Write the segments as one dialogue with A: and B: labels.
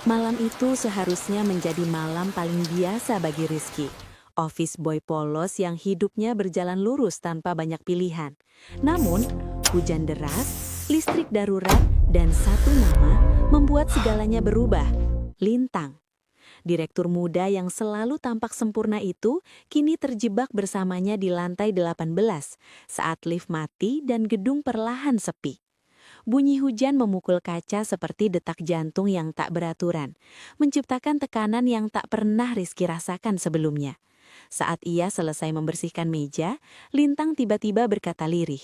A: Malam itu seharusnya menjadi malam paling biasa bagi Rizky. Office boy polos yang hidupnya berjalan lurus tanpa banyak pilihan. Namun, hujan deras, listrik darurat, dan satu nama membuat segalanya berubah. Lintang. Direktur muda yang selalu tampak sempurna itu kini terjebak bersamanya di lantai 18 saat lift mati dan gedung perlahan sepi. Bunyi hujan memukul kaca seperti detak jantung yang tak beraturan, menciptakan tekanan yang tak pernah Rizky rasakan sebelumnya. Saat ia selesai membersihkan meja, Lintang tiba-tiba berkata lirih,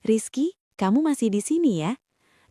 A: "Rizky, kamu masih di sini ya?"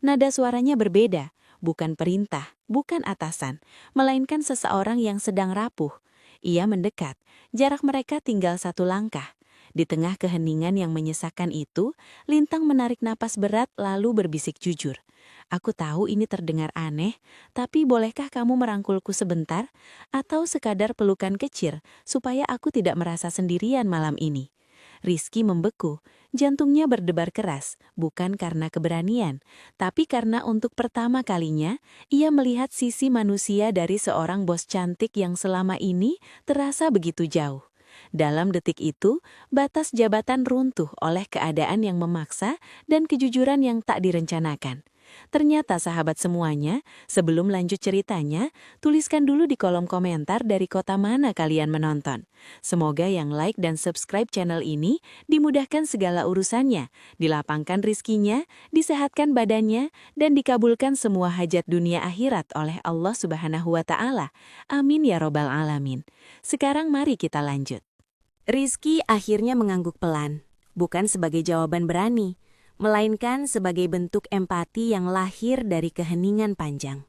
A: Nada suaranya berbeda, bukan perintah, bukan atasan, melainkan seseorang yang sedang rapuh. Ia mendekat, jarak mereka tinggal satu langkah. Di tengah keheningan yang menyesakkan itu, Lintang menarik napas berat lalu berbisik jujur. "Aku tahu ini terdengar aneh, tapi bolehkah kamu merangkulku sebentar? Atau sekadar pelukan kecil, supaya aku tidak merasa sendirian malam ini?" Rizky membeku, jantungnya berdebar keras, bukan karena keberanian, tapi karena untuk pertama kalinya, ia melihat sisi manusia dari seorang bos cantik yang selama ini terasa begitu jauh. Dalam detik itu, batas jabatan runtuh oleh keadaan yang memaksa dan kejujuran yang tak direncanakan. Ternyata sahabat semuanya, sebelum lanjut ceritanya, tuliskan dulu di kolom komentar dari kota mana kalian menonton. Semoga yang like dan subscribe channel ini dimudahkan segala urusannya, dilapangkan rizkinya, disehatkan badannya, dan dikabulkan semua hajat dunia akhirat oleh Allah Subhanahu wa Ta'ala. Amin ya Robbal 'Alamin. Sekarang mari kita lanjut. Rizky akhirnya mengangguk pelan, bukan sebagai jawaban berani, melainkan sebagai bentuk empati yang lahir dari keheningan panjang.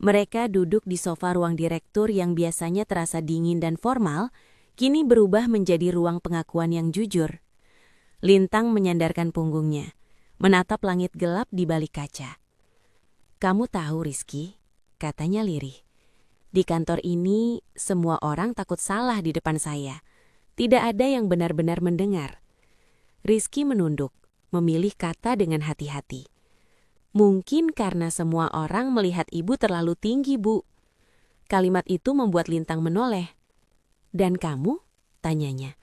A: Mereka duduk di sofa ruang direktur yang biasanya terasa dingin dan formal, kini berubah menjadi ruang pengakuan yang jujur. Lintang menyandarkan punggungnya, menatap langit gelap di balik kaca. "Kamu tahu, Rizky," katanya lirih, "di kantor ini semua orang takut salah di depan saya. Tidak ada yang benar-benar mendengar." Rizky menunduk, memilih kata dengan hati-hati. "Mungkin karena semua orang melihat ibu terlalu tinggi, Bu." Kalimat itu membuat Lintang menoleh. "Dan kamu?" tanyanya.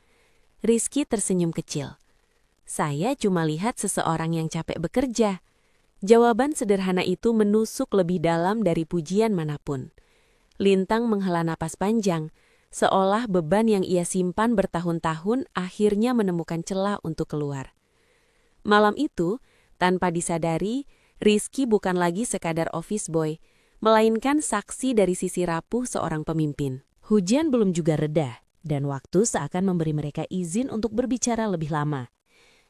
A: Rizky tersenyum kecil. "Saya cuma lihat seseorang yang capek bekerja." Jawaban sederhana itu menusuk lebih dalam dari pujian manapun. Lintang menghela napas panjang, seolah beban yang ia simpan bertahun-tahun akhirnya menemukan celah untuk keluar. Malam itu, tanpa disadari, Rizky bukan lagi sekadar office boy, melainkan saksi dari sisi rapuh seorang pemimpin. Hujan belum juga reda, dan waktu seakan memberi mereka izin untuk berbicara lebih lama.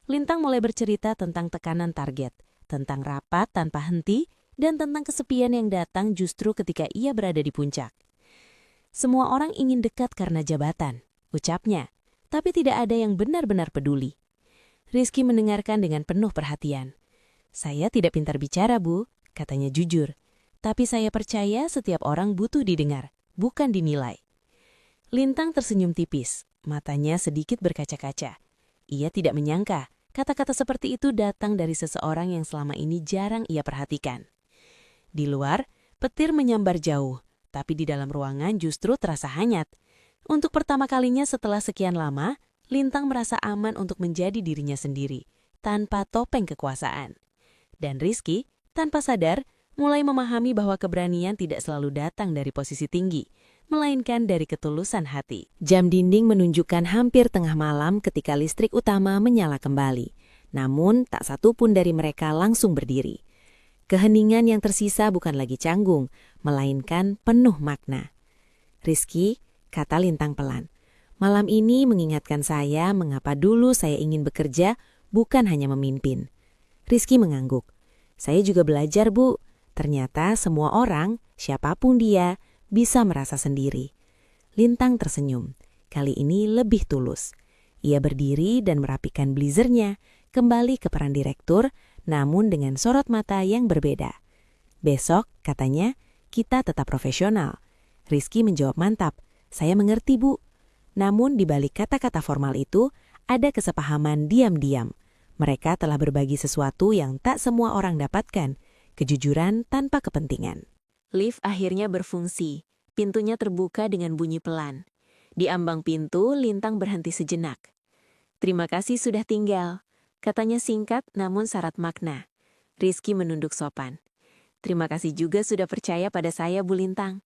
A: Lintang mulai bercerita tentang tekanan target, tentang rapat tanpa henti, dan tentang kesepian yang datang justru ketika ia berada di puncak. "Semua orang ingin dekat karena jabatan," ucapnya, "tapi tidak ada yang benar-benar peduli." Rizky mendengarkan dengan penuh perhatian. "Saya tidak pintar bicara, Bu," katanya jujur. "Tapi saya percaya setiap orang butuh didengar, bukan dinilai." Lintang tersenyum tipis, matanya sedikit berkaca-kaca. Ia tidak menyangka kata-kata seperti itu datang dari seseorang yang selama ini jarang ia perhatikan. Di luar, petir menyambar jauh, tapi di dalam ruangan justru terasa hangat. Untuk pertama kalinya setelah sekian lama, Lintang merasa aman untuk menjadi dirinya sendiri, tanpa topeng kekuasaan. Dan Rizky, tanpa sadar, mulai memahami bahwa keberanian tidak selalu datang dari posisi tinggi, melainkan dari ketulusan hati. Jam dinding menunjukkan hampir tengah malam ketika listrik utama menyala kembali. Namun, tak satu pun dari mereka langsung berdiri. Keheningan yang tersisa bukan lagi canggung, melainkan penuh makna. "Rizky," kata Lintang pelan, "malam ini mengingatkan saya mengapa dulu saya ingin bekerja, bukan hanya memimpin." Rizky mengangguk. "Saya juga belajar, Bu. Ternyata semua orang, siapapun dia, bisa merasa sendiri." Lintang tersenyum, kali ini lebih tulus. Ia berdiri dan merapikan blazernya, kembali ke peran direktur, namun dengan sorot mata yang berbeda. "Besok," katanya, "kita tetap profesional." Rizky menjawab mantap, "Saya mengerti, Bu." Namun di balik kata-kata formal itu, ada kesepahaman diam-diam. Mereka telah berbagi sesuatu yang tak semua orang dapatkan, kejujuran tanpa kepentingan. Lift akhirnya berfungsi. Pintunya terbuka dengan bunyi pelan. Di ambang pintu, Lintang berhenti sejenak. "Terima kasih sudah tinggal," katanya singkat namun syarat makna. Rizky menunduk sopan. "Terima kasih juga sudah percaya pada saya, Bu Lintang."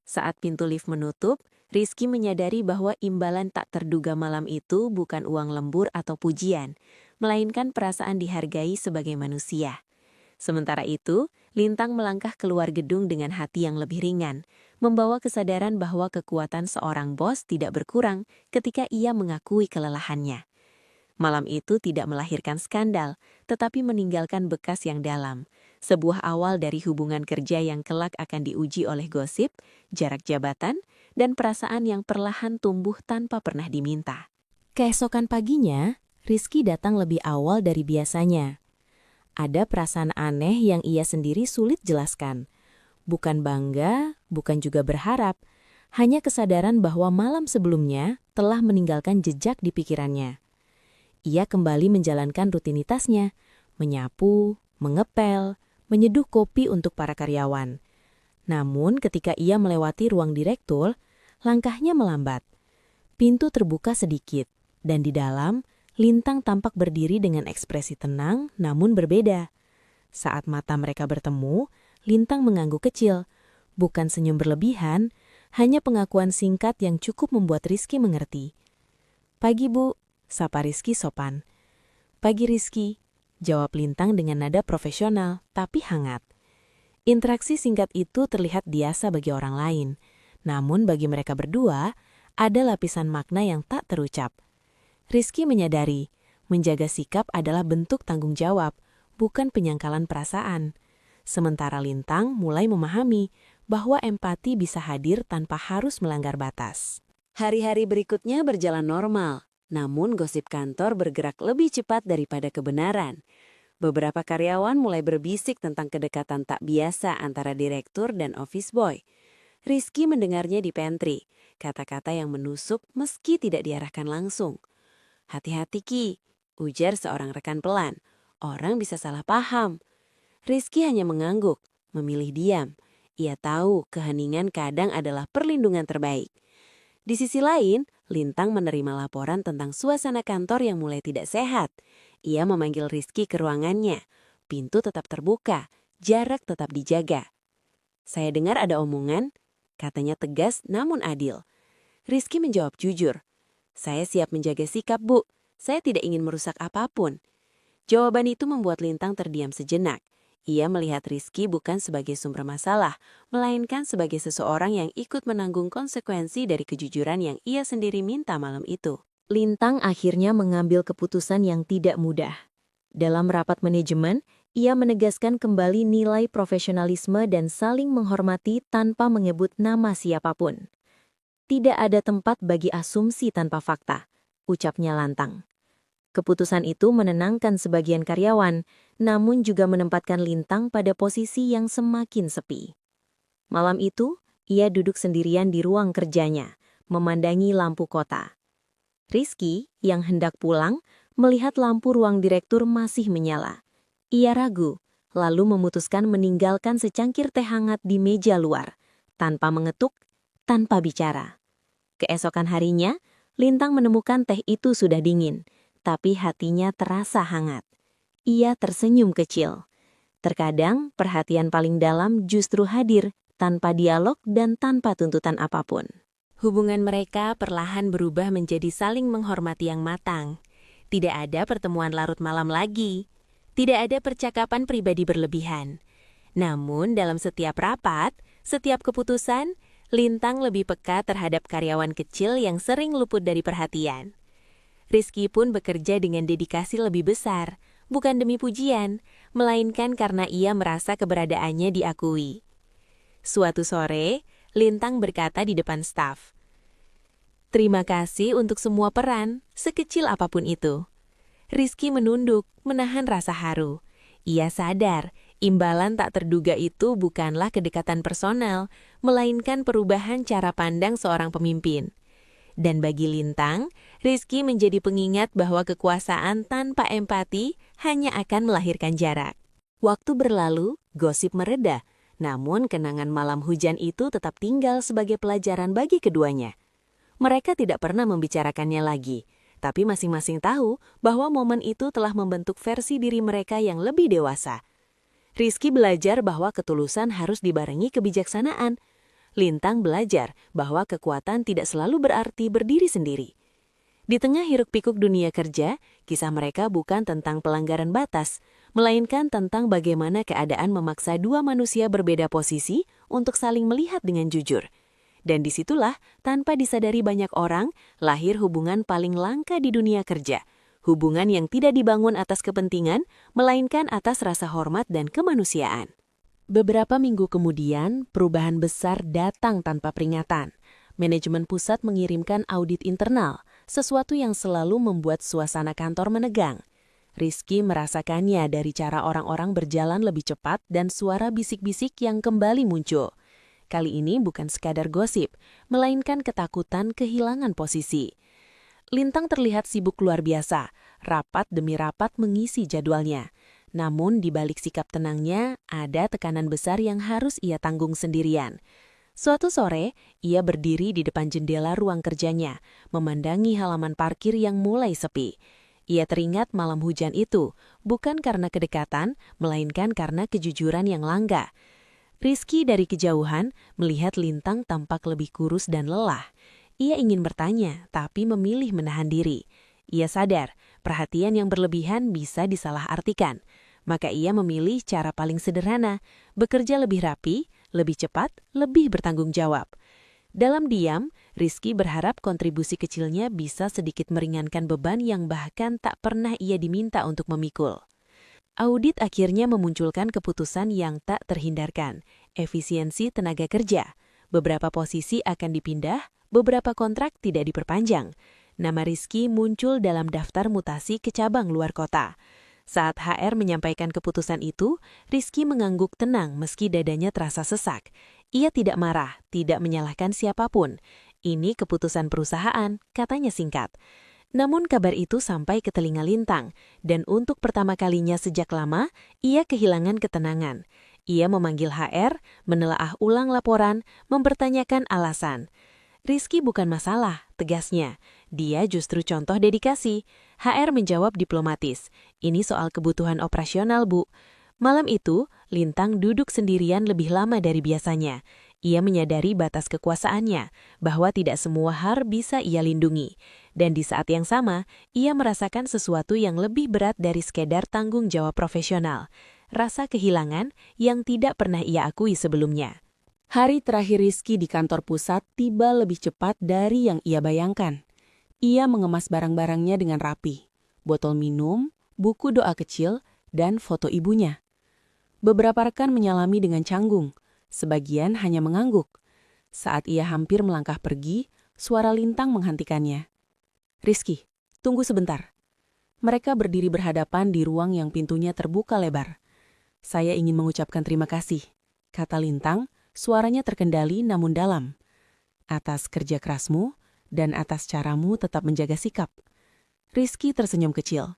A: Saat pintu lift menutup, Rizky menyadari bahwa imbalan tak terduga malam itu bukan uang lembur atau pujian, melainkan perasaan dihargai sebagai manusia. Sementara itu, Lintang melangkah keluar gedung dengan hati yang lebih ringan, membawa kesadaran bahwa kekuatan seorang bos tidak berkurang ketika ia mengakui kelelahannya. Malam itu tidak melahirkan skandal, tetapi meninggalkan bekas yang dalam. Sebuah awal dari hubungan kerja yang kelak akan diuji oleh gosip, jarak jabatan, dan perasaan yang perlahan tumbuh tanpa pernah diminta. Keesokan paginya, Rizky datang lebih awal dari biasanya. Ada perasaan aneh yang ia sendiri sulit jelaskan. Bukan bangga, bukan juga berharap, hanya kesadaran bahwa malam sebelumnya telah meninggalkan jejak di pikirannya. Ia kembali menjalankan rutinitasnya, menyapu, mengepel, menyeduh kopi untuk para karyawan. Namun ketika ia melewati ruang direktur, langkahnya melambat. Pintu terbuka sedikit, dan di dalam, Lintang tampak berdiri dengan ekspresi tenang namun berbeda. Saat mata mereka bertemu, Lintang mengangguk kecil. Bukan senyum berlebihan, hanya pengakuan singkat yang cukup membuat Rizky mengerti. "Pagi, Bu," sapa Rizky sopan. "Pagi, Rizky," jawab Lintang dengan nada profesional tapi hangat. Interaksi singkat itu terlihat biasa bagi orang lain, namun bagi mereka berdua, ada lapisan makna yang tak terucap. Rizky menyadari, menjaga sikap adalah bentuk tanggung jawab, bukan penyangkalan perasaan. Sementara Lintang mulai memahami bahwa empati bisa hadir tanpa harus melanggar batas. Hari-hari berikutnya berjalan normal. Namun gosip kantor bergerak lebih cepat daripada kebenaran. Beberapa karyawan mulai berbisik tentang kedekatan tak biasa antara direktur dan office boy. Rizky mendengarnya di pantry, kata-kata yang menusuk meski tidak diarahkan langsung. "Hati-hati Ki," ujar seorang rekan pelan. "Orang bisa salah paham." Rizky hanya mengangguk, memilih diam. Ia tahu keheningan kadang adalah perlindungan terbaik. Di sisi lain, Lintang menerima laporan tentang suasana kantor yang mulai tidak sehat. Ia memanggil Rizky ke ruangannya. Pintu tetap terbuka, jarak tetap dijaga. "Saya dengar ada omongan," katanya tegas namun adil. Rizky menjawab jujur. "Saya siap menjaga sikap, Bu. Saya tidak ingin merusak apapun." Jawaban itu membuat Lintang terdiam sejenak. Ia melihat Rizky bukan sebagai sumber masalah, melainkan sebagai seseorang yang ikut menanggung konsekuensi dari kejujuran yang ia sendiri minta malam itu. Lintang akhirnya mengambil keputusan yang tidak mudah. Dalam rapat manajemen, ia menegaskan kembali nilai profesionalisme dan saling menghormati tanpa menyebut nama siapapun. "Tidak ada tempat bagi asumsi tanpa fakta," ucapnya lantang. Keputusan itu menenangkan sebagian karyawan, namun juga menempatkan Lintang pada posisi yang semakin sepi. Malam itu, ia duduk sendirian di ruang kerjanya, memandangi lampu kota. Rizky, yang hendak pulang, melihat lampu ruang direktur masih menyala. Ia ragu, lalu memutuskan meninggalkan secangkir teh hangat di meja luar, tanpa mengetuk, tanpa bicara. Keesokan harinya, Lintang menemukan teh itu sudah dingin, tapi hatinya terasa hangat. Ia tersenyum kecil. Terkadang, perhatian paling dalam justru hadir tanpa dialog dan tanpa tuntutan apapun. Hubungan mereka perlahan berubah menjadi saling menghormati yang matang. Tidak ada pertemuan larut malam lagi. Tidak ada percakapan pribadi berlebihan. Namun, dalam setiap rapat, setiap keputusan, Lintang lebih peka terhadap karyawan kecil yang sering luput dari perhatian. Rizky pun bekerja dengan dedikasi lebih besar, bukan demi pujian, melainkan karena ia merasa keberadaannya diakui. Suatu sore, Lintang berkata di depan staf, "Terima kasih untuk semua peran, sekecil apapun itu." Rizky menunduk, menahan rasa haru. Ia sadar, imbalan tak terduga itu bukanlah kedekatan personal, melainkan perubahan cara pandang seorang pemimpin. Dan bagi Lintang, Rizky menjadi pengingat bahwa kekuasaan tanpa empati hanya akan melahirkan jarak. Waktu berlalu, gosip mereda, Namun kenangan malam hujan itu tetap tinggal sebagai pelajaran bagi keduanya. Mereka tidak pernah membicarakannya lagi, tapi masing-masing tahu bahwa momen itu telah membentuk versi diri mereka yang lebih dewasa. Rizky belajar bahwa ketulusan harus dibarengi kebijaksanaan. Lintang belajar bahwa kekuatan tidak selalu berarti berdiri sendiri. Di tengah hiruk-pikuk dunia kerja, kisah mereka bukan tentang pelanggaran batas, melainkan tentang bagaimana keadaan memaksa dua manusia berbeda posisi untuk saling melihat dengan jujur. Dan disitulah, tanpa disadari banyak orang, lahir hubungan paling langka di dunia kerja. Hubungan yang tidak dibangun atas kepentingan, melainkan atas rasa hormat dan kemanusiaan. Beberapa minggu kemudian, perubahan besar datang tanpa peringatan. Manajemen pusat mengirimkan audit internal, sesuatu yang selalu membuat suasana kantor menegang. Rizky merasakannya dari cara orang-orang berjalan lebih cepat dan suara bisik-bisik yang kembali muncul. Kali ini bukan sekadar gosip, melainkan ketakutan kehilangan posisi. Lintang terlihat sibuk luar biasa, rapat demi rapat mengisi jadwalnya. Namun di balik sikap tenangnya, ada tekanan besar yang harus ia tanggung sendirian. Suatu sore, ia berdiri di depan jendela ruang kerjanya, memandangi halaman parkir yang mulai sepi. Ia teringat malam hujan itu, bukan karena kedekatan, melainkan karena kejujuran yang langka. Rizky dari kejauhan melihat Lintang tampak lebih kurus dan lelah. Ia ingin bertanya, tapi memilih menahan diri. Ia sadar, perhatian yang berlebihan bisa disalahartikan. Maka ia memilih cara paling sederhana, bekerja lebih rapi, lebih cepat, lebih bertanggung jawab. Dalam diam, Rizky berharap kontribusi kecilnya bisa sedikit meringankan beban yang bahkan tak pernah ia diminta untuk memikul. Audit akhirnya memunculkan keputusan yang tak terhindarkan, efisiensi tenaga kerja. Beberapa posisi akan dipindah, beberapa kontrak tidak diperpanjang. Nama Rizky muncul dalam daftar mutasi ke cabang luar kota. Saat HR menyampaikan keputusan itu, Rizky mengangguk tenang meski dadanya terasa sesak. Ia tidak marah, tidak menyalahkan siapapun. Ini keputusan perusahaan, katanya singkat. Namun kabar itu sampai ke telinga Lintang, dan untuk pertama kalinya sejak lama, ia kehilangan ketenangan. Ia memanggil HR, menelaah ulang laporan, mempertanyakan alasan. Rizky bukan masalah, tegasnya. Dia justru contoh dedikasi. HR menjawab diplomatis. Ini soal kebutuhan operasional, Bu. Malam itu, Lintang duduk sendirian lebih lama dari biasanya. Ia menyadari batas kekuasaannya, bahwa tidak semua hal bisa ia lindungi. Dan di saat yang sama, ia merasakan sesuatu yang lebih berat dari sekedar tanggung jawab profesional. Rasa kehilangan yang tidak pernah ia akui sebelumnya. Hari terakhir Rizky di kantor pusat tiba lebih cepat dari yang ia bayangkan. Ia mengemas barang-barangnya dengan rapi. Botol minum, buku doa kecil, dan foto ibunya. Beberapa rekan menyalami dengan canggung. Sebagian hanya mengangguk. Saat ia hampir melangkah pergi, suara Lintang menghentikannya. "Rizky, tunggu sebentar." Mereka berdiri berhadapan di ruang yang pintunya terbuka lebar. "Saya ingin mengucapkan terima kasih," kata Lintang. Suaranya terkendali namun dalam. "Atas kerja kerasmu dan atas caramu tetap menjaga sikap." Rizky tersenyum kecil.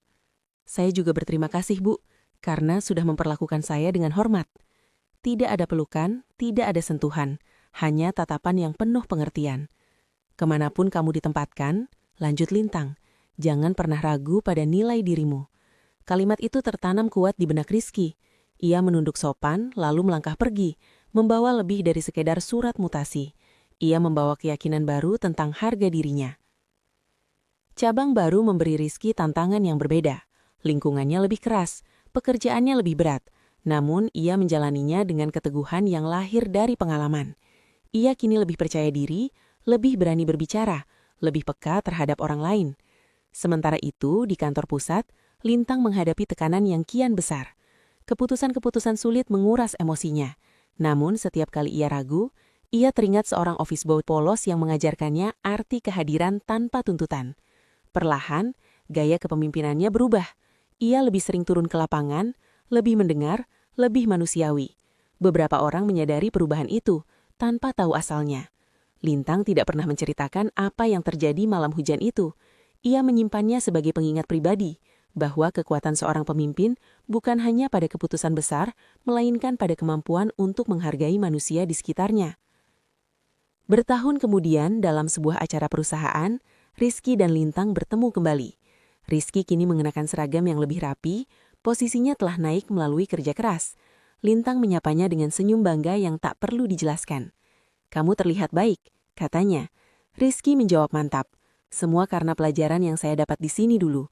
A: "Saya juga berterima kasih, Bu, karena sudah memperlakukan saya dengan hormat." Tidak ada pelukan, tidak ada sentuhan, hanya tatapan yang penuh pengertian. "Kemanapun kamu ditempatkan," lanjut Lintang, "jangan pernah ragu pada nilai dirimu." Kalimat itu tertanam kuat di benak Rizky. Ia menunduk sopan, lalu melangkah pergi, membawa lebih dari sekedar surat mutasi. Ia membawa keyakinan baru tentang harga dirinya. Cabang baru memberi Rizky tantangan yang berbeda. Lingkungannya lebih keras, pekerjaannya lebih berat, namun ia menjalaninya dengan keteguhan yang lahir dari pengalaman. Ia kini lebih percaya diri, lebih berani berbicara, lebih peka terhadap orang lain. Sementara itu, di kantor pusat, Lintang menghadapi tekanan yang kian besar. Keputusan-keputusan sulit menguras emosinya. Namun setiap kali ia ragu, ia teringat seorang office boy polos yang mengajarkannya arti kehadiran tanpa tuntutan. Perlahan, gaya kepemimpinannya berubah. Ia lebih sering turun ke lapangan, lebih mendengar, lebih manusiawi. Beberapa orang menyadari perubahan itu, tanpa tahu asalnya. Lintang tidak pernah menceritakan apa yang terjadi malam hujan itu. Ia menyimpannya sebagai pengingat pribadi, bahwa kekuatan seorang pemimpin bukan hanya pada keputusan besar, melainkan pada kemampuan untuk menghargai manusia di sekitarnya. Bertahun kemudian, dalam sebuah acara perusahaan, Rizky dan Lintang bertemu kembali. Rizky kini mengenakan seragam yang lebih rapi, posisinya telah naik melalui kerja keras. Lintang menyapanya dengan senyum bangga yang tak perlu dijelaskan. "Kamu terlihat baik," katanya. Rizky menjawab mantap. "Semua karena pelajaran yang saya dapat di sini dulu."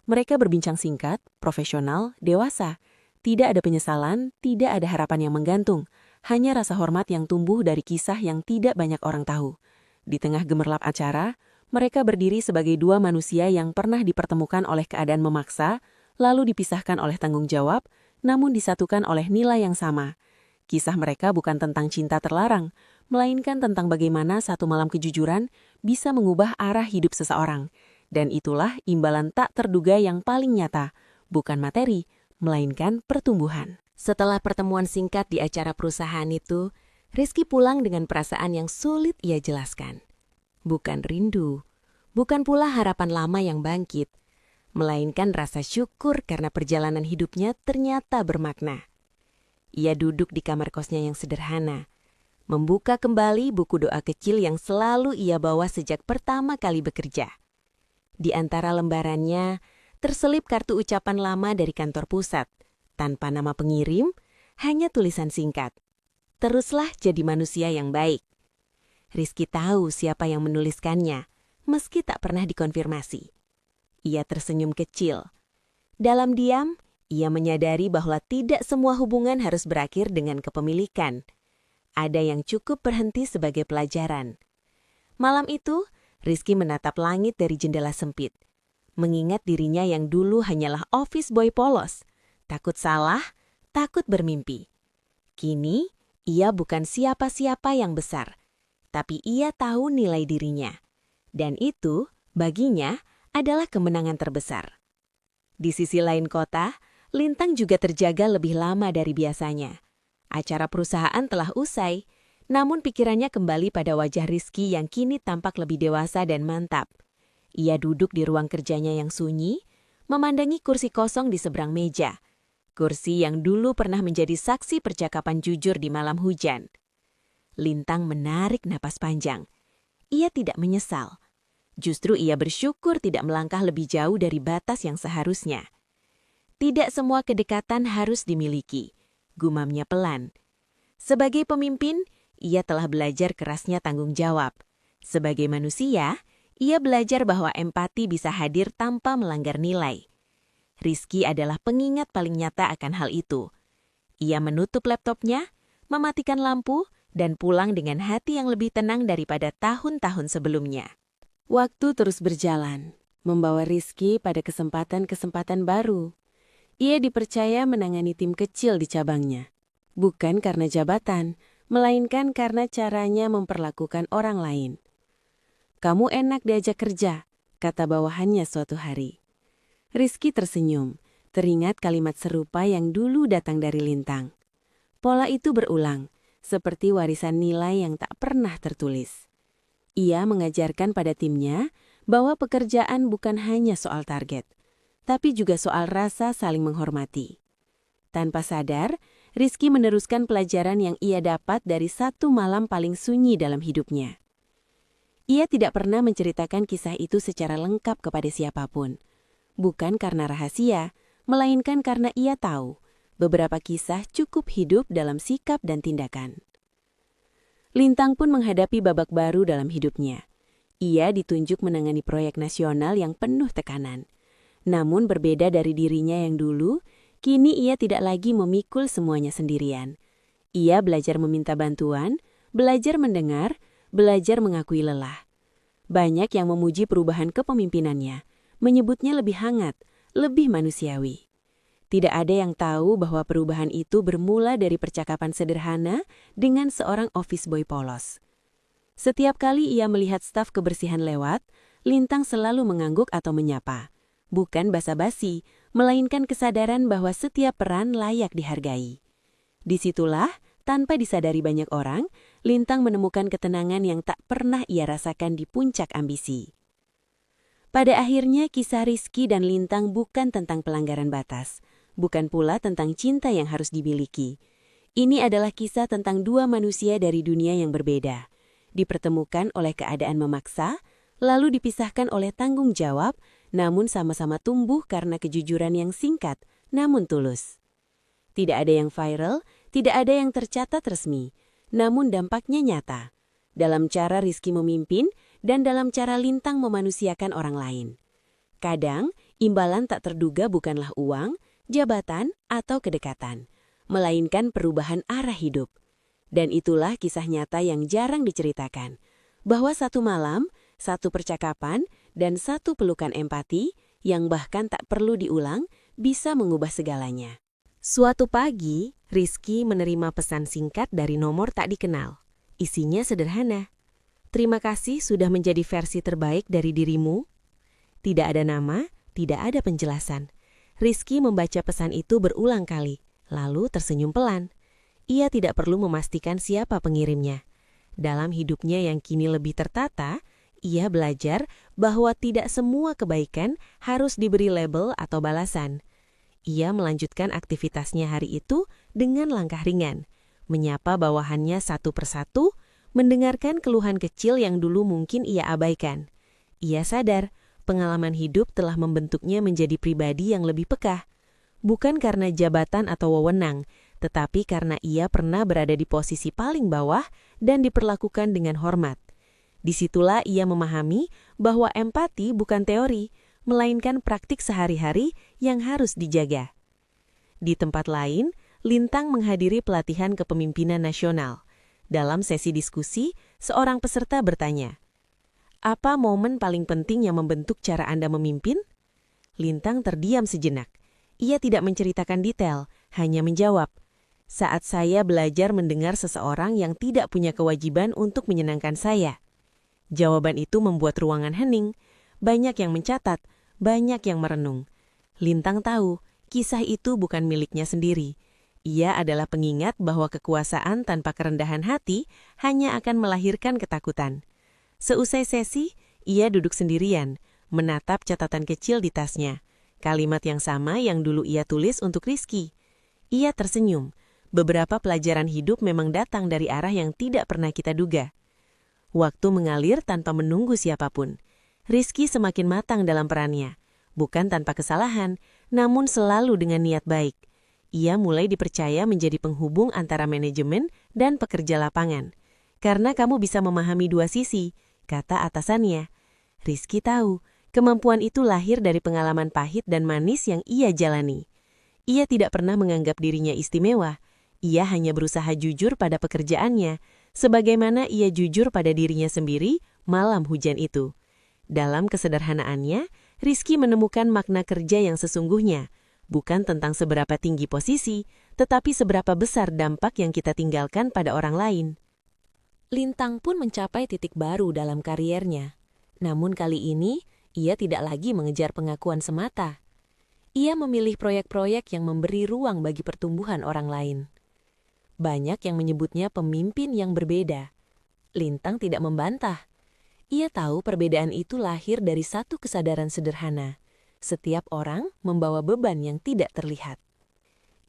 A: Mereka berbincang singkat, profesional, dewasa. Tidak ada penyesalan, tidak ada harapan yang menggantung. Hanya rasa hormat yang tumbuh dari kisah yang tidak banyak orang tahu. Di tengah gemerlap acara, mereka berdiri sebagai dua manusia yang pernah dipertemukan oleh keadaan memaksa, lalu dipisahkan oleh tanggung jawab, namun disatukan oleh nilai yang sama. Kisah mereka bukan tentang cinta terlarang, melainkan tentang bagaimana satu malam kejujuran bisa mengubah arah hidup seseorang. Dan itulah imbalan tak terduga yang paling nyata, bukan materi, melainkan pertumbuhan. Setelah pertemuan singkat di acara perusahaan itu, Rizky pulang dengan perasaan yang sulit ia jelaskan. Bukan rindu, bukan pula harapan lama yang bangkit, melainkan rasa syukur karena perjalanan hidupnya ternyata bermakna. Ia duduk di kamar kosnya yang sederhana, membuka kembali buku doa kecil yang selalu ia bawa sejak pertama kali bekerja. Di antara lembarannya, terselip kartu ucapan lama dari kantor pusat, tanpa nama pengirim, hanya tulisan singkat. "Teruslah jadi manusia yang baik." Rizky tahu siapa yang menuliskannya, meski tak pernah dikonfirmasi. Ia tersenyum kecil. Dalam diam, ia menyadari bahwa tidak semua hubungan harus berakhir dengan kepemilikan. Ada yang cukup berhenti sebagai pelajaran. Malam itu, Rizky menatap langit dari jendela sempit. Mengingat dirinya yang dulu hanyalah office boy polos. Takut salah, takut bermimpi. Kini, ia bukan siapa-siapa yang besar. Tapi ia tahu nilai dirinya. Dan itu, baginya, adalah kemenangan terbesar. Di sisi lain kota, Lintang juga terjaga lebih lama dari biasanya. Acara perusahaan telah usai, namun pikirannya kembali pada wajah Rizky yang kini tampak lebih dewasa dan mantap. Ia duduk di ruang kerjanya yang sunyi, memandangi kursi kosong di seberang meja. Kursi yang dulu pernah menjadi saksi percakapan jujur di malam hujan. Lintang menarik napas panjang. Ia tidak menyesal. Justru ia bersyukur tidak melangkah lebih jauh dari batas yang seharusnya. Tidak semua kedekatan harus dimiliki, gumamnya pelan. Sebagai pemimpin, ia telah belajar kerasnya tanggung jawab. Sebagai manusia, ia belajar bahwa empati bisa hadir tanpa melanggar nilai. Rizky adalah pengingat paling nyata akan hal itu. Ia menutup laptopnya, mematikan lampu, dan pulang dengan hati yang lebih tenang daripada tahun-tahun sebelumnya. Waktu terus berjalan, membawa Rizky pada kesempatan-kesempatan baru. Ia dipercaya menangani tim kecil di cabangnya. Bukan karena jabatan, melainkan karena caranya memperlakukan orang lain. "Kamu enak diajak kerja," kata bawahannya suatu hari. Rizky tersenyum, teringat kalimat serupa yang dulu datang dari Lintang. Pola itu berulang, seperti warisan nilai yang tak pernah tertulis. Ia mengajarkan pada timnya bahwa pekerjaan bukan hanya soal target, tapi juga soal rasa saling menghormati. Tanpa sadar, Rizky meneruskan pelajaran yang ia dapat dari satu malam paling sunyi dalam hidupnya. Ia tidak pernah menceritakan kisah itu secara lengkap kepada siapapun. Bukan karena rahasia, melainkan karena ia tahu beberapa kisah cukup hidup dalam sikap dan tindakan. Lintang pun menghadapi babak baru dalam hidupnya. Ia ditunjuk menangani proyek nasional yang penuh tekanan. Namun berbeda dari dirinya yang dulu, kini ia tidak lagi memikul semuanya sendirian. Ia belajar meminta bantuan, belajar mendengar, belajar mengakui lelah. Banyak yang memuji perubahan kepemimpinannya, menyebutnya lebih hangat, lebih manusiawi. Tidak ada yang tahu bahwa perubahan itu bermula dari percakapan sederhana dengan seorang office boy polos. Setiap kali ia melihat staf kebersihan lewat, Lintang selalu mengangguk atau menyapa. Bukan basa-basi, melainkan kesadaran bahwa setiap peran layak dihargai. Disitulah, tanpa disadari banyak orang, Lintang menemukan ketenangan yang tak pernah ia rasakan di puncak ambisi. Pada akhirnya kisah Rizky dan Lintang bukan tentang pelanggaran batas, bukan pula tentang cinta yang harus dimiliki. Ini adalah kisah tentang dua manusia dari dunia yang berbeda, dipertemukan oleh keadaan memaksa, lalu dipisahkan oleh tanggung jawab, namun sama-sama tumbuh karena kejujuran yang singkat, namun tulus. Tidak ada yang viral, tidak ada yang tercatat resmi, namun dampaknya nyata. Dalam cara Rizky memimpin dan dalam cara Lintang memanusiakan orang lain. Kadang, imbalan tak terduga bukanlah uang, jabatan, atau kedekatan, melainkan perubahan arah hidup. Dan itulah kisah nyata yang jarang diceritakan, bahwa satu malam, satu percakapan, dan satu pelukan empati, yang bahkan tak perlu diulang, bisa mengubah segalanya. Suatu pagi, Rizky menerima pesan singkat dari nomor tak dikenal. Isinya sederhana. Terima kasih sudah menjadi versi terbaik dari dirimu. Tidak ada nama, tidak ada penjelasan. Rizky membaca pesan itu berulang kali, lalu tersenyum pelan. Ia tidak perlu memastikan siapa pengirimnya. Dalam hidupnya yang kini lebih tertata, ia belajar bahwa tidak semua kebaikan harus diberi label atau balasan. Ia melanjutkan aktivitasnya hari itu dengan langkah ringan, menyapa bawahannya satu persatu, mendengarkan keluhan kecil yang dulu mungkin ia abaikan. Ia sadar, pengalaman hidup telah membentuknya menjadi pribadi yang lebih peka. Bukan karena jabatan atau wewenang, tetapi karena ia pernah berada di posisi paling bawah dan diperlakukan dengan hormat. Disitulah ia memahami bahwa empati bukan teori, melainkan praktik sehari-hari yang harus dijaga. Di tempat lain, Lintang menghadiri pelatihan kepemimpinan nasional. Dalam sesi diskusi, seorang peserta bertanya, "Apa momen paling penting yang membentuk cara Anda memimpin?" Lintang terdiam sejenak. Ia tidak menceritakan detail, hanya menjawab, "Saat saya belajar mendengar seseorang yang tidak punya kewajiban untuk menyenangkan saya." Jawaban itu membuat ruangan hening. Banyak yang mencatat, banyak yang merenung. Lintang tahu, kisah itu bukan miliknya sendiri. Ia adalah pengingat bahwa kekuasaan tanpa kerendahan hati hanya akan melahirkan ketakutan. Seusai sesi, ia duduk sendirian, menatap catatan kecil di tasnya. Kalimat yang sama yang dulu ia tulis untuk Rizky. Ia tersenyum. Beberapa pelajaran hidup memang datang dari arah yang tidak pernah kita duga. Waktu mengalir tanpa menunggu siapapun. Rizky semakin matang dalam perannya. Bukan tanpa kesalahan, namun selalu dengan niat baik. Ia mulai dipercaya menjadi penghubung antara manajemen dan pekerja lapangan. Karena kamu bisa memahami dua sisi, kata atasannya. Rizky tahu, kemampuan itu lahir dari pengalaman pahit dan manis yang ia jalani. Ia tidak pernah menganggap dirinya istimewa. Ia hanya berusaha jujur pada pekerjaannya, sebagaimana ia jujur pada dirinya sendiri malam hujan itu. Dalam kesederhanaannya, Rizky menemukan makna kerja yang sesungguhnya, bukan tentang seberapa tinggi posisi, tetapi seberapa besar dampak yang kita tinggalkan pada orang lain. Lintang pun mencapai titik baru dalam kariernya. Namun kali ini, ia tidak lagi mengejar pengakuan semata. Ia memilih proyek-proyek yang memberi ruang bagi pertumbuhan orang lain. Banyak yang menyebutnya pemimpin yang berbeda. Lintang tidak membantah. Ia tahu perbedaan itu lahir dari satu kesadaran sederhana. Setiap orang membawa beban yang tidak terlihat.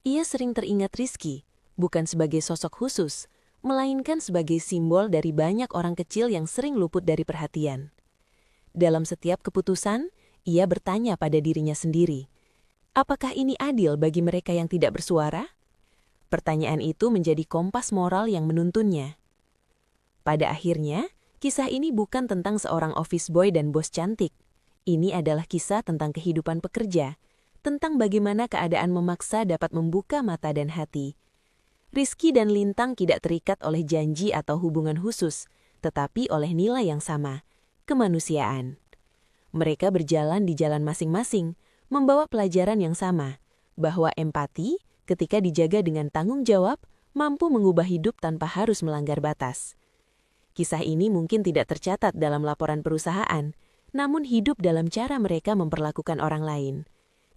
A: Ia sering teringat Rizky, bukan sebagai sosok khusus, melainkan sebagai simbol dari banyak orang kecil yang sering luput dari perhatian. Dalam setiap keputusan, ia bertanya pada dirinya sendiri, apakah ini adil bagi mereka yang tidak bersuara? Pertanyaan itu menjadi kompas moral yang menuntunnya. Pada akhirnya, kisah ini bukan tentang seorang office boy dan bos cantik. Ini adalah kisah tentang kehidupan pekerja, tentang bagaimana keadaan memaksa dapat membuka mata dan hati. Rizky dan Lintang tidak terikat oleh janji atau hubungan khusus, tetapi oleh nilai yang sama, kemanusiaan. Mereka berjalan di jalan masing-masing, membawa pelajaran yang sama, bahwa empati, ketika dijaga dengan tanggung jawab, mampu mengubah hidup tanpa harus melanggar batas. Kisah ini mungkin tidak tercatat dalam laporan perusahaan, namun hidup dalam cara mereka memperlakukan orang lain.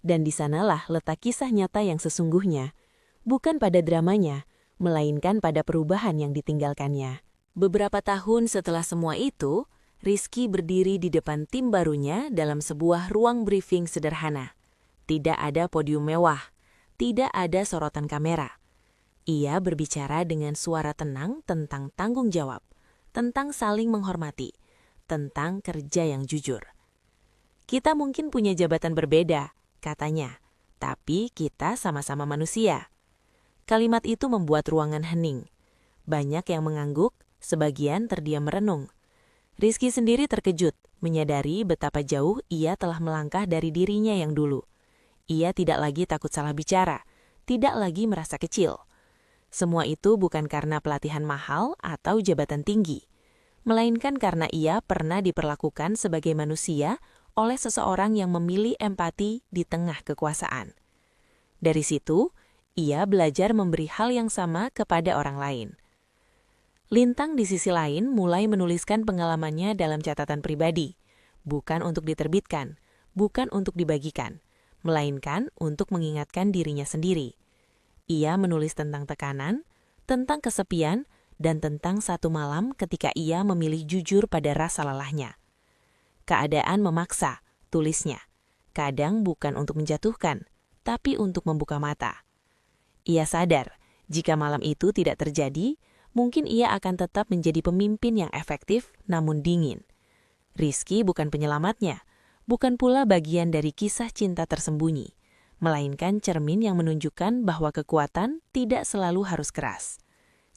A: Dan di sanalah letak kisah nyata yang sesungguhnya, bukan pada dramanya, melainkan pada perubahan yang ditinggalkannya. Beberapa tahun setelah semua itu, Rizky berdiri di depan tim barunya dalam sebuah ruang briefing sederhana. Tidak ada podium mewah, tidak ada sorotan kamera. Ia berbicara dengan suara tenang tentang tanggung jawab, tentang saling menghormati, tentang kerja yang jujur. Kita mungkin punya jabatan berbeda, katanya, tapi kita sama-sama manusia. Kalimat itu membuat ruangan hening. Banyak yang mengangguk, sebagian terdiam merenung. Rizky sendiri terkejut, menyadari betapa jauh ia telah melangkah dari dirinya yang dulu. Ia tidak lagi takut salah bicara, tidak lagi merasa kecil. Semua itu bukan karena pelatihan mahal atau jabatan tinggi, melainkan karena ia pernah diperlakukan sebagai manusia oleh seseorang yang memilih empati di tengah kekuasaan. Dari situ, ia belajar memberi hal yang sama kepada orang lain. Lintang di sisi lain mulai menuliskan pengalamannya dalam catatan pribadi, bukan untuk diterbitkan, bukan untuk dibagikan, melainkan untuk mengingatkan dirinya sendiri. Ia menulis tentang tekanan, tentang kesepian, dan tentang satu malam ketika ia memilih jujur pada rasa lelahnya. Keadaan memaksa, tulisnya. Kadang bukan untuk menjatuhkan, tapi untuk membuka mata. Ia sadar, jika malam itu tidak terjadi, mungkin ia akan tetap menjadi pemimpin yang efektif namun dingin. Rizky bukan penyelamatnya, bukan pula bagian dari kisah cinta tersembunyi, melainkan cermin yang menunjukkan bahwa kekuatan tidak selalu harus keras.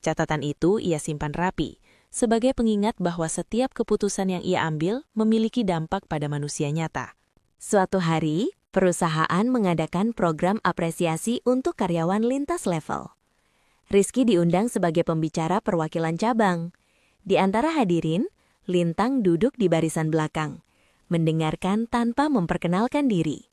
A: Catatan itu ia simpan rapi, sebagai pengingat bahwa setiap keputusan yang ia ambil memiliki dampak pada manusia nyata. Suatu hari, perusahaan mengadakan program apresiasi untuk karyawan lintas level. Rizky diundang sebagai pembicara perwakilan cabang. Di antara hadirin, Lintang duduk di barisan belakang, mendengarkan tanpa memperkenalkan diri.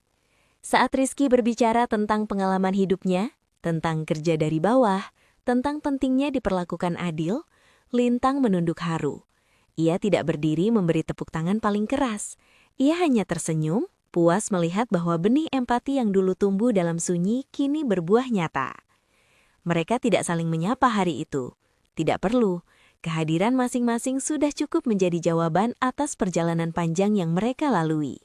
A: Saat Rizky berbicara tentang pengalaman hidupnya, tentang kerja dari bawah, tentang pentingnya diperlakukan adil, Lintang menunduk haru. Ia tidak berdiri memberi tepuk tangan paling keras. Ia hanya tersenyum, puas melihat bahwa benih empati yang dulu tumbuh dalam sunyi kini berbuah nyata. Mereka tidak saling menyapa hari itu. Tidak perlu. Kehadiran masing-masing sudah cukup menjadi jawaban atas perjalanan panjang yang mereka lalui.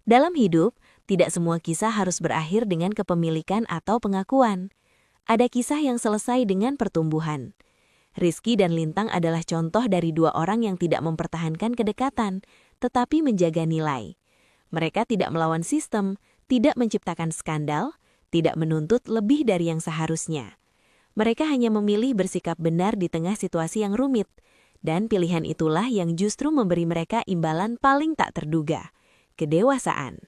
A: Dalam hidup, tidak semua kisah harus berakhir dengan kepemilikan atau pengakuan. Ada kisah yang selesai dengan pertumbuhan. Rizky dan Lintang adalah contoh dari dua orang yang tidak mempertahankan kedekatan, tetapi menjaga nilai. Mereka tidak melawan sistem, tidak menciptakan skandal, tidak menuntut lebih dari yang seharusnya. Mereka hanya memilih bersikap benar di tengah situasi yang rumit, dan pilihan itulah yang justru memberi mereka imbalan paling tak terduga, kedewasaan.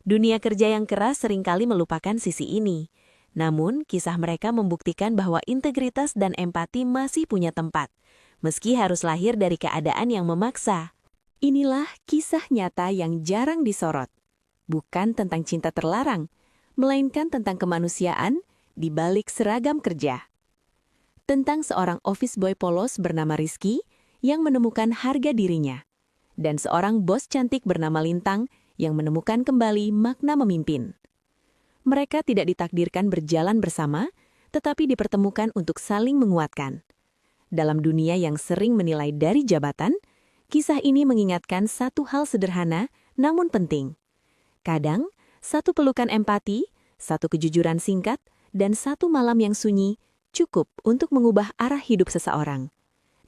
A: Dunia kerja yang keras seringkali melupakan sisi ini. Namun, kisah mereka membuktikan bahwa integritas dan empati masih punya tempat, meski harus lahir dari keadaan yang memaksa. Inilah kisah nyata yang jarang disorot. Bukan tentang cinta terlarang, melainkan tentang kemanusiaan di balik seragam kerja. Tentang seorang office boy polos bernama Rizky yang menemukan harga dirinya, dan seorang bos cantik bernama Lintang yang menemukan kembali makna memimpin. Mereka tidak ditakdirkan berjalan bersama, tetapi dipertemukan untuk saling menguatkan. Dalam dunia yang sering menilai dari jabatan, kisah ini mengingatkan satu hal sederhana namun penting. Kadang, satu pelukan empati, satu kejujuran singkat, dan satu malam yang sunyi cukup untuk mengubah arah hidup seseorang.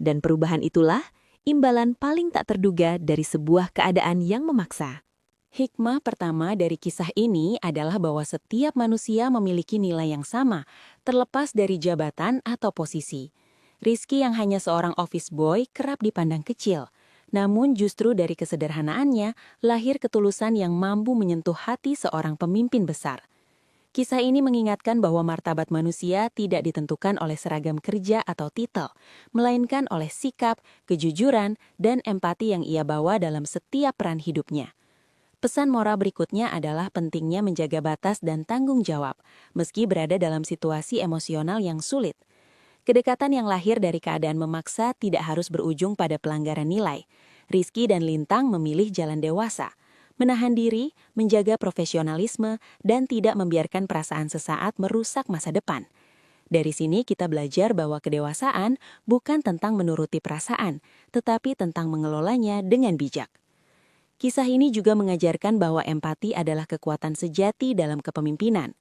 A: Dan perubahan itulah imbalan paling tak terduga dari sebuah keadaan yang memaksa. Hikmah pertama dari kisah ini adalah bahwa setiap manusia memiliki nilai yang sama, terlepas dari jabatan atau posisi. Rizky yang hanya seorang office boy kerap dipandang kecil, namun justru dari kesederhanaannya lahir ketulusan yang mampu menyentuh hati seorang pemimpin besar. Kisah ini mengingatkan bahwa martabat manusia tidak ditentukan oleh seragam kerja atau titel, melainkan oleh sikap, kejujuran, dan empati yang ia bawa dalam setiap peran hidupnya. Pesan moral berikutnya adalah pentingnya menjaga batas dan tanggung jawab, meski berada dalam situasi emosional yang sulit. Kedekatan yang lahir dari keadaan memaksa tidak harus berujung pada pelanggaran nilai. Rizky dan Lintang memilih jalan dewasa, menahan diri, menjaga profesionalisme, dan tidak membiarkan perasaan sesaat merusak masa depan. Dari sini kita belajar bahwa kedewasaan bukan tentang menuruti perasaan, tetapi tentang mengelolanya dengan bijak. Kisah ini juga mengajarkan bahwa empati adalah kekuatan sejati dalam kepemimpinan.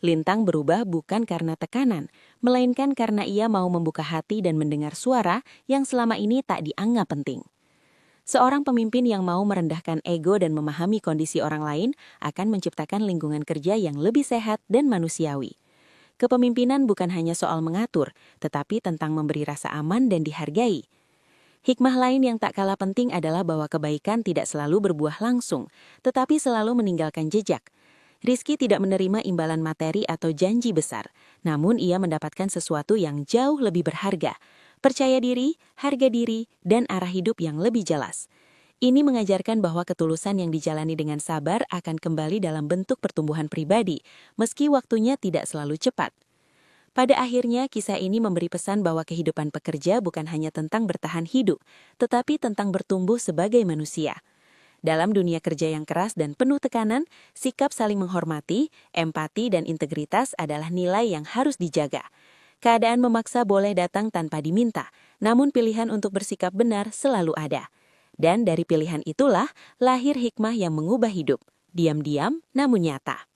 A: Lintang berubah bukan karena tekanan, melainkan karena ia mau membuka hati dan mendengar suara yang selama ini tak dianggap penting. Seorang pemimpin yang mau merendahkan ego dan memahami kondisi orang lain akan menciptakan lingkungan kerja yang lebih sehat dan manusiawi. Kepemimpinan bukan hanya soal mengatur, tetapi tentang memberi rasa aman dan dihargai. Hikmah lain yang tak kalah penting adalah bahwa kebaikan tidak selalu berbuah langsung, tetapi selalu meninggalkan jejak. Rizky tidak menerima imbalan materi atau janji besar, namun ia mendapatkan sesuatu yang jauh lebih berharga. Percaya diri, harga diri, dan arah hidup yang lebih jelas. Ini mengajarkan bahwa ketulusan yang dijalani dengan sabar akan kembali dalam bentuk pertumbuhan pribadi, meski waktunya tidak selalu cepat. Pada akhirnya, kisah ini memberi pesan bahwa kehidupan pekerja bukan hanya tentang bertahan hidup, tetapi tentang bertumbuh sebagai manusia. Dalam dunia kerja yang keras dan penuh tekanan, sikap saling menghormati, empati, dan integritas adalah nilai yang harus dijaga. Keadaan memaksa boleh datang tanpa diminta, namun pilihan untuk bersikap benar selalu ada. Dan dari pilihan itulah lahir hikmah yang mengubah hidup, diam-diam namun nyata.